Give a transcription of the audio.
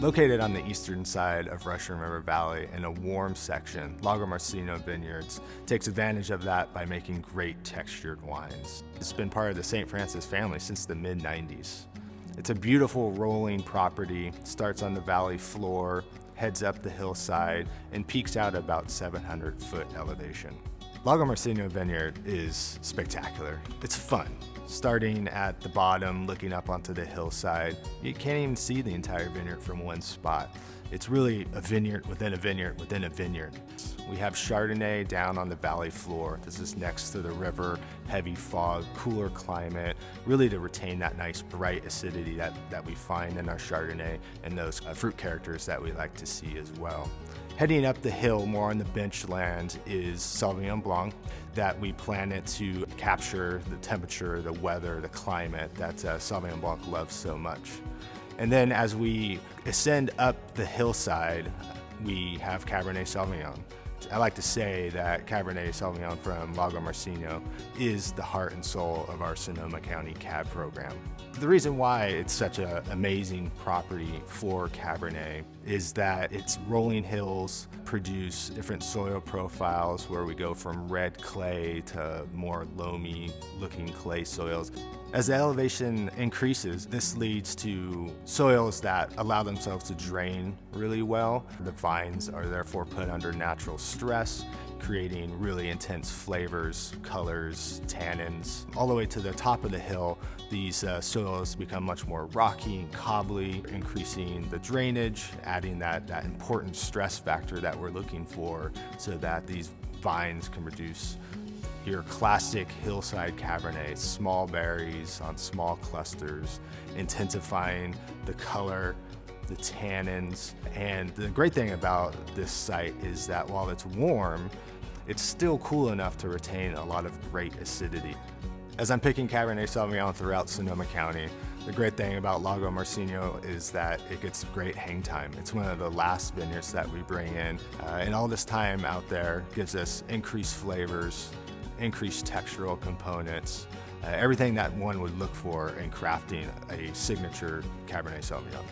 Located on the eastern side of Russian River Valley in a warm section, Lagomarsino Vineyards takes advantage of that by making great textured wines. It's been part of the St. Francis family since the mid-90s. It's a beautiful rolling property, starts on the valley floor, heads up the hillside, and peaks out about 700-foot elevation. Lagomarsino Vineyard is spectacular. It's fun. Starting at the bottom, looking up onto the hillside, you can't even see the entire vineyard from one spot. It's really a vineyard within a vineyard within a vineyard. We have Chardonnay down on the valley floor. This is next to the river, heavy fog, cooler climate, really to retain that nice bright acidity that we find in our Chardonnay and those fruit characters that we like to see as well. Heading up the hill, more on the bench land, is Sauvignon Blanc that we planted to capture the temperature, the weather, the climate that Sauvignon Blanc loves so much. And then as we ascend up the hillside, we have Cabernet Sauvignon. I like to say that Cabernet Sauvignon from Lagomarsino is the heart and soul of our Sonoma County Cab program. The reason why it's such an amazing property for Cabernet is that its rolling hills produce different soil profiles where we go from red clay to more loamy looking clay soils. As the elevation increases, this leads to soils that allow themselves to drain really well. The vines are therefore put under natural stress, creating really intense flavors, colors, tannins. All the way to the top of the hill, these soils become much more rocky and cobbly, increasing the drainage, adding that important stress factor that we're looking for so that these vines can produce your classic hillside Cabernet, small berries on small clusters, intensifying the color, the tannins. And the great thing about this site is that while it's warm, it's still cool enough to retain a lot of great acidity. As I'm picking Cabernet Sauvignon throughout Sonoma County, the great thing about Lagomarsino is that it gets great hang time. It's one of the last vineyards that we bring in, and all this time out there gives us increased flavors, increased textural components, everything that one would look for in crafting a signature Cabernet Sauvignon.